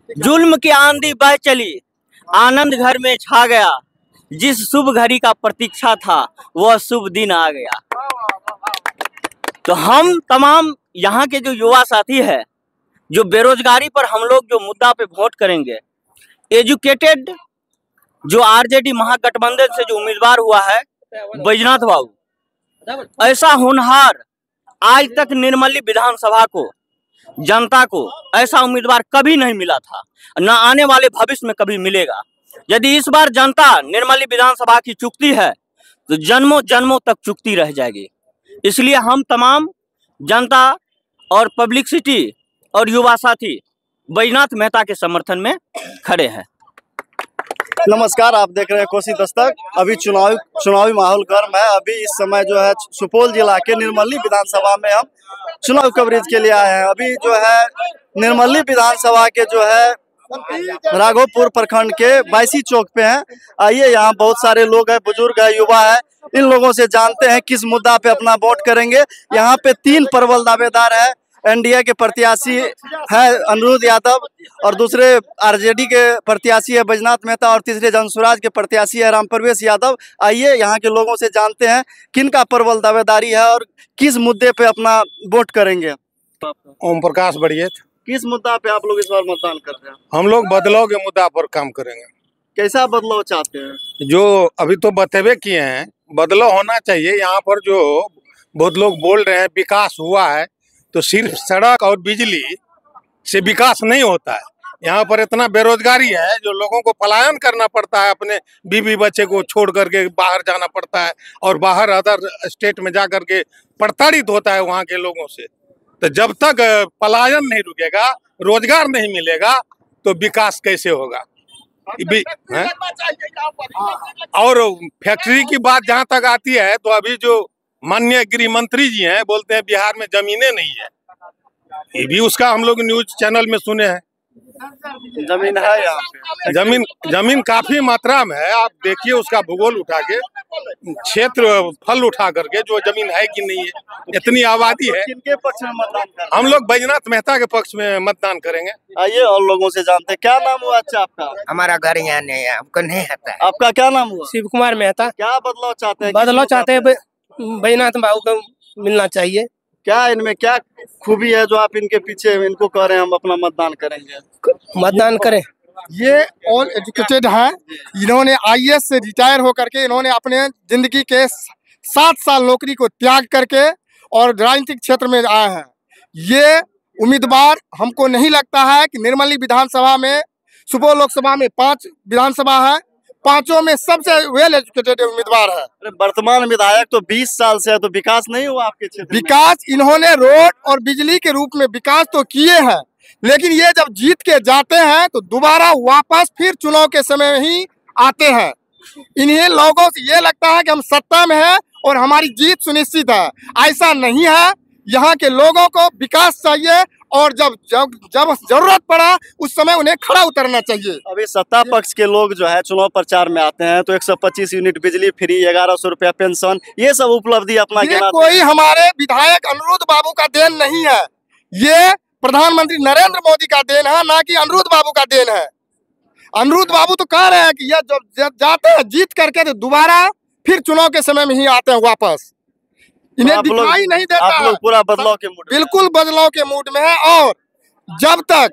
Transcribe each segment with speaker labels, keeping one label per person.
Speaker 1: जुल्म की आंधी बह चली, आनंद घर में छा गया। जिस शुभ घड़ी का प्रतीक्षा था वह शुभ दिन आ गया। तो हम तमाम यहाँ के जो युवा साथी है, जो बेरोजगारी पर हम लोग जो मुद्दा पे वोट करेंगे, एजुकेटेड जो आरजेडी महागठबंधन से जो उम्मीदवार हुआ है बैजनाथ बाबू, ऐसा होनहार आज तक निर्मली विधानसभा को, जनता को ऐसा उम्मीदवार कभी नहीं मिला था, न आने वाले भविष्य में कभी मिलेगा। यदि इस बार जनता निर्मली विधानसभा की चुकती है तो जन्मों जन्मों तक चुकती रह जाएगी। इसलिए हम तमाम जनता और पब्लिसिटी और युवा साथी बैजनाथ मेहता के समर्थन में खड़े हैं।
Speaker 2: नमस्कार, आप देख रहे हैं कोसी दस्तक। अभी चुनावी माहौल गर्म है। अभी इस समय जो है सुपौल जिला के निर्मली विधानसभा में हम चुनाव कवरेज के लिए आए हैं। अभी जो है निर्मली विधानसभा के जो है राघोपुर प्रखंड के बाईसी चौक पे हैं। आइए, यहाँ बहुत सारे लोग हैं, बुजुर्ग है, युवा है। इन लोगों से जानते हैं किस मुद्दा पे अपना वोट करेंगे। यहाँ पे 3 प्रबल दावेदार है। एनडीए के प्रत्याशी है अनिरुद्ध यादव, और दूसरे आरजेडी के प्रत्याशी है बैजनाथ मेहता, और तीसरे जनसुराज के प्रत्याशी है रामप्रवेश यादव। आइए, यहाँ के लोगों से जानते हैं किन का प्रबल दावेदारी है और किस मुद्दे पे अपना वोट करेंगे।
Speaker 3: ओम प्रकाश बढ़िया।
Speaker 2: किस मुद्दा पे आप लोग इस बार मतदान कर रहे हैं?
Speaker 3: हम लोग बदलाव के मुद्दा पर काम करेंगे।
Speaker 2: कैसा बदलाव चाहते हैं?
Speaker 3: जो अभी तो बतेबे किए हैं, बदलाव होना चाहिए। यहाँ पर जो बहुत लोग बोल रहे हैं विकास हुआ है, तो सिर्फ सड़क और बिजली से विकास नहीं होता है। यहाँ पर इतना बेरोजगारी है, जो लोगों को पलायन करना पड़ता है, अपने बीवी बच्चे को छोड़ करके बाहर जाना पड़ता है, और बाहर अदर स्टेट में जा करके प्रताड़ित होता है वहाँ के लोगों से। तो जब तक पलायन नहीं रुकेगा, रोजगार नहीं मिलेगा, तो विकास कैसे होगा? और फैक्ट्री की बात जहाँ तक आती है, तो अभी जो माननीय गृह मंत्री जी हैं, बोलते हैं बिहार में जमीनें नहीं है। ये भी उसका हम लोग न्यूज चैनल में सुने हैं।
Speaker 2: जमीन है यहाँ पे?
Speaker 3: जमीन काफी मात्रा में है। आप देखिए उसका भूगोल उठा के, क्षेत्र फल उठा करके, जो जमीन है कि नहीं है। इतनी आबादी है।
Speaker 2: किनके पक्ष में मतदान करेंगे?
Speaker 3: हम लोग बैजनाथ मेहता के पक्ष में मतदान करेंगे।
Speaker 2: आइए, और लोगों से जानते हैं। क्या नाम हुआ अच्छा आपका?
Speaker 4: हमारा घर यहाँ नहीं है, हमको नहीं आता है।
Speaker 2: आपका क्या नाम हुआ?
Speaker 5: शिव कुमार मेहता।
Speaker 2: क्या बदलाव चाहते हैं?
Speaker 5: बदलाव चाहते हैं, बैजनाथ बाबू को मिलना चाहिए।
Speaker 2: क्या इनमें क्या खूबी है जो आप इनके पीछे इनको कह रहे हैं हम अपना मतदान करेंगे?
Speaker 5: मतदान करें।
Speaker 6: ये ऑल एजुकेटेड हैं। इन्होंने आईएएस से रिटायर होकर के इन्होंने अपने जिंदगी के 7 साल नौकरी को त्याग करके और राजनीतिक क्षेत्र में आए हैं। ये उम्मीदवार हमको नहीं लगता है कि निर्मली विधानसभा में, सुपौल लोकसभा में 5 विधानसभा है, 5 में सबसे वेल एजुकेटेड उम्मीदवार है।
Speaker 2: वर्तमान विधायक तो 20 साल से है, तो विकास नहीं हुआ आपके क्षेत्र में?
Speaker 6: विकास इन्होंने रोड और बिजली के रूप में विकास तो किए हैं, लेकिन ये जब जीत के जाते हैं तो दोबारा वापस फिर चुनाव के समय में ही आते हैं। इन्हें लोगों से ये लगता है कि हम सत्ता में हैं और हमारी जीत सुनिश्चित है। ऐसा नहीं है। यहाँ के लोगों को विकास चाहिए, और जब जब जब जरूरत पड़ा उस समय उन्हें खड़ा उतरना चाहिए।
Speaker 2: अभी सत्ता पक्ष के लोग जो है चुनाव प्रचार में आते हैं तो 125 यूनिट बिजली फ्री, 1100 रुपया पेंशन, ये सब उपलब्धि अपना गिनाते हैं।
Speaker 6: कोई हमारे विधायक अनिरुद्ध बाबू का देन नहीं है, ये प्रधानमंत्री नरेंद्र मोदी का देन है, ना कि अनिरुद्ध बाबू का देन है। अनिरुद्ध बाबू तो कह रहे हैं कि ये जब जाते हैं जीत करके तो दोबारा फिर चुनाव के समय में ही आते हैं वापस। इन्हें दिखाई नहीं देता।
Speaker 2: आप लोग पूरा बदलाव के मूड में?
Speaker 6: बिल्कुल बदलाव के मूड में है। और जब तक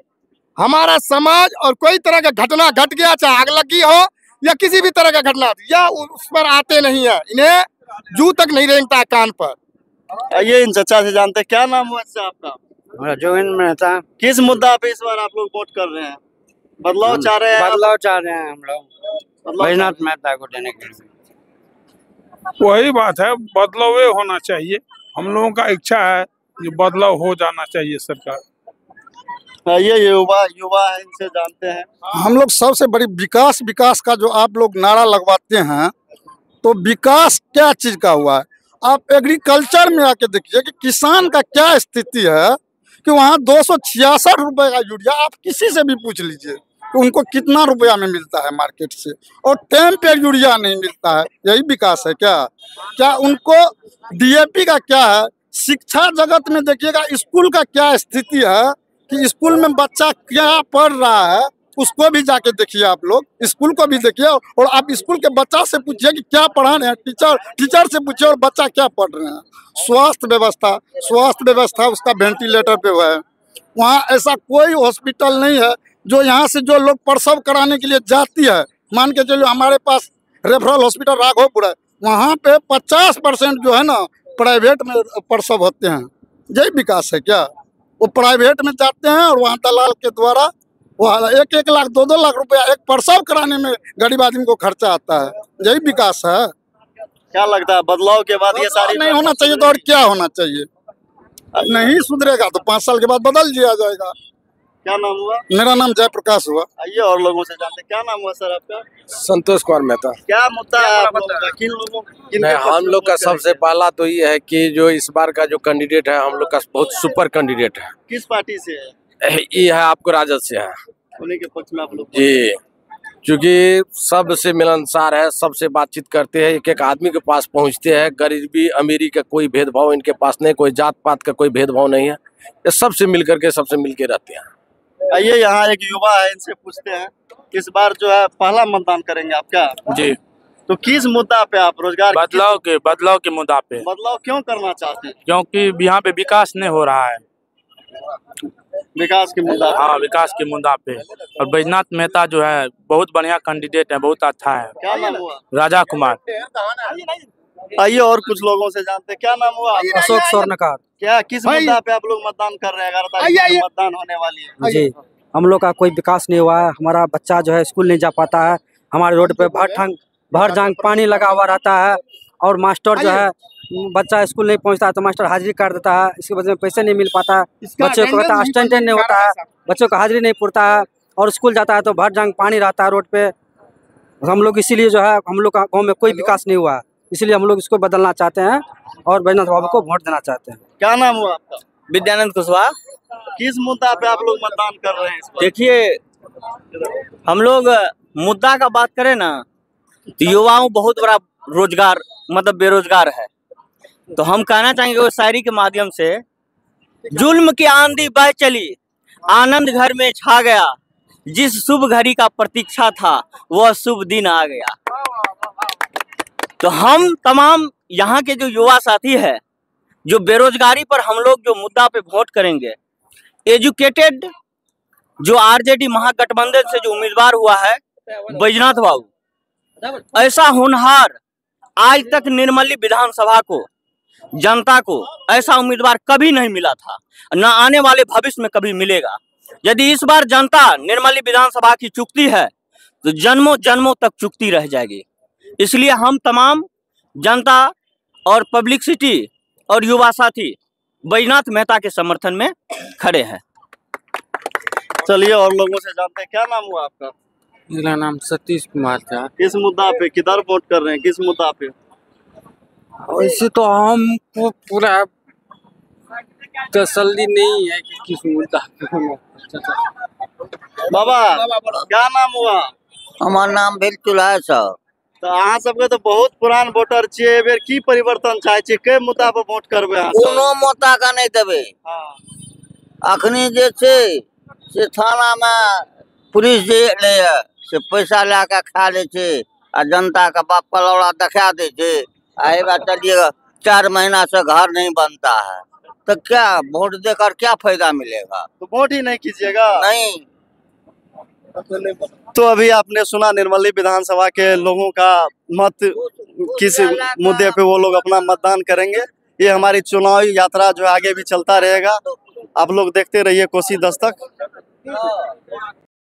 Speaker 6: हमारा समाज और कोई तरह का घटना घट गया, चाहे आग लगी हो या किसी भी तरह का घटना, या उस पर आते नहीं है। इन्हें जू तक नहीं रेंगता कान पर।
Speaker 2: ये इन चचा से जानते हैं। क्या नाम हुआ अच्छा आपका?
Speaker 4: जोगिंद्र मेहता।
Speaker 2: किस मुद्दा पे इस बार आप लोग वोट कर रहे हैं? बदलाव चाह रहे हैं?
Speaker 4: बदलाव चाह रहे हैं हम लोग बैजनाथ मेहता को देने के लिए।
Speaker 7: वही बात है, बदलाव होना चाहिए। हम लोगों का इच्छा है कि बदलाव हो जाना चाहिए सरकार।
Speaker 2: ये युवा है, इनसे जानते हैं।
Speaker 6: हम लोग सबसे बड़ी विकास का जो आप लोग नारा लगवाते हैं, तो विकास क्या चीज का हुआ है? आप एग्रीकल्चर में आके देखिए कि किसान का क्या स्थिति है, कि वहाँ 266 रुपए का यूरिया, आप किसी से भी पूछ लीजिए कि उनको कितना रुपया में मिलता है मार्केट से, और टाइम पे यूरिया नहीं मिलता है। यही विकास है क्या? क्या उनको डीएपी का क्या है? शिक्षा जगत में देखिएगा स्कूल का क्या स्थिति है, कि स्कूल में बच्चा क्या पढ़ रहा है, उसको भी जाके देखिए। आप लोग स्कूल को भी देखिए और आप स्कूल के बच्चा से पूछिए कि क्या पढ़ा रहे हैं। टीचर से पूछिए और बच्चा क्या पढ़ रहे हैं। स्वास्थ्य व्यवस्था उसका वेंटिलेटर पे है। वहाँ ऐसा कोई हॉस्पिटल नहीं है जो यहाँ से जो लोग प्रसव कराने के लिए जाती है। मान के चलो हमारे पास रेफरल हॉस्पिटल राघोपुर है, वहाँ पे 50% जो है ना प्राइवेट में प्रसव होते हैं। यही विकास है क्या? वो प्राइवेट में जाते हैं और वहाँ दलाल के द्वारा वो 1-1 लाख 2-2 लाख रुपया एक प्रसव कराने में गरीब आदमी को खर्चा आता है। यही विकास है।
Speaker 2: क्या लगता है बदलाव के बाद ये सारी
Speaker 6: नहीं होना चाहिए तो और क्या होना चाहिए? नहीं सुधरेगा तो 5 साल के बाद बदल दिया जाएगा।
Speaker 2: क्या नाम हुआ?
Speaker 6: मेरा नाम जयप्रकाश हुआ।
Speaker 2: आइए और लोगों से जानते हैं। क्या नाम हुआ सर आपका?
Speaker 8: संतोष कुमार मेहता।
Speaker 2: क्या मुद्दा है आप लोगों का? किन लोगों
Speaker 8: नहीं, हम लोग का सबसे पहला तो ये है कि जो इस बार का जो कैंडिडेट है हम लोग का बहुत सुपर कैंडिडेट है।
Speaker 2: किस पार्टी से है?
Speaker 8: ये है आपको राजद से है
Speaker 2: उन्हीं के पक्ष में आप लोग
Speaker 8: जी, क्योंकि सबसे मिलनसार है, सबसे बातचीत करते हैं, एक आदमी के पास पहुंचते हैं। गरीबी अमीरी का कोई भेदभाव इनके पास नहीं, कोई जात पात का कोई भेदभाव नहीं है। ये सबसे मिल करके रहते हैं।
Speaker 2: आइए यहाँ एक युवा है, इनसे पूछते हैं। इस बार जो है पहला मतदान करेंगे आप क्या?
Speaker 9: जी।
Speaker 2: तो किस मुद्दा पे आप? रोजगार
Speaker 9: बदलाव के मुद्दा पे।
Speaker 2: बदलाव क्यों करना चाहते हैं?
Speaker 9: क्योंकि यहाँ पे विकास नहीं हो रहा है।
Speaker 2: विकास के मुद्दा?
Speaker 9: हाँ, विकास के मुद्दा पे। और बैजनाथ मेहता जो है बहुत बढ़िया कैंडिडेट है, बहुत अच्छा है।
Speaker 2: क्या नाम हुआ?
Speaker 9: राजा कुमार।
Speaker 2: आइए और कुछ लोगों से जानते हैं। क्या नाम हुआ?
Speaker 5: अशोक स्वर्णकार।
Speaker 2: क्या किस मुद्दा पे आप लोग मतदान कर रहे हैं? 11 तारीख को मतदान होने वाली है।
Speaker 5: जी, हम लोग का कोई विकास नहीं हुआ है। हमारा बच्चा जो है स्कूल नहीं जा पाता है। हमारे रोड पे भर जांग पानी लगा हुआ रहता है और मास्टर जो है बच्चा स्कूल नहीं पहुंचता है तो मास्टर हाजिरी कर देता है। इसके वजह में पैसे नहीं मिल पाता है। बच्चों को कहता अटेंडेंस नहीं होता है, बच्चों को हाजिरी नहीं पुरता है और स्कूल जाता है तो भर जांग पानी रहता है रोड पे। हम लोग इसीलिए जो है हम लोग का गाँव में कोई विकास नहीं हुआ है, इसलिए हम लोग इसको बदलना चाहते हैं और बैजनाथ बाबू को वोट देना चाहते हैं।
Speaker 2: क्या नाम हुआ आपका?
Speaker 1: विद्यानंद कुशवाहा।
Speaker 2: किस मुद्दा पे आप लोग मतदान कर रहे हैं इस बार?
Speaker 1: देखिए, हम लोग मुद्दा का बात करें ना तो युवाओं बहुत बड़ा रोजगार मतलब बेरोजगार है। तो हम कहना चाहेंगे उस शायरी के माध्यम से, जुल्म की आंधी बह चली, आनंद घर में छा गया, जिस शुभ घड़ी का प्रतीक्षा था वह शुभ दिन आ गया। तो हम तमाम यहाँ के जो युवा साथी है, जो बेरोजगारी पर हम लोग जो मुद्दा पे वोट करेंगे, एजुकेटेड जो आरजेडी महागठबंधन से जो उम्मीदवार हुआ है बैजनाथ बाबू, ऐसा होनहार आज तक निर्मली विधानसभा को जनता को ऐसा उम्मीदवार कभी नहीं मिला था, न आने वाले भविष्य में कभी मिलेगा। यदि इस बार जनता निर्मली विधानसभा की चुकती है तो जन्मों जन्मों तक चुकती रह जाएगी। इसलिए हम तमाम जनता और पब्लिसिटी और युवा साथी बैजनाथ मेहता के समर्थन में खड़े हैं।
Speaker 2: चलिए और लोगों से जानते हैं। क्या नाम हुआ आपका?
Speaker 4: मेरा नाम सतीश कुमार था।
Speaker 2: किस मुद्दा पे किधर वोट कर रहे हैं? किस मुद्दा पे?
Speaker 4: वैसे तो हमको पूरा तसल्ली नहीं है कि किस मुद्दा पे।
Speaker 2: बाबा क्या नाम हुआ?
Speaker 10: हमार नाम भेल चुलाय सर।
Speaker 2: तो अहाँ सबके तो बहुत पुरान वोटर छियै, एबेर की परिवर्तन चाहे छियै? के मुद्दा पर वोट करबै अहाँ?
Speaker 10: कोनो मुद्दा का नहीं देबे। अखनी जे छै से थाना में पुलिस जे ले से पैसा लाके खा ले छै आ जनता का बाप पलौड़ा दिखा दे छै। आएगा चलिए 4 महीना से घर नहीं बनता है तो क्या वोट देकर क्या फायदा मिलेगा?
Speaker 2: तो वोट ही नहीं कीजिएगा?
Speaker 10: नहीं।
Speaker 2: तो अभी आपने सुना निर्मली विधानसभा के लोगों का मत किस मुद्दे पे वो लोग अपना मतदान करेंगे। ये हमारी चुनावी यात्रा जो आगे भी चलता रहेगा। आप लोग देखते रहिए कोसी दस्तक।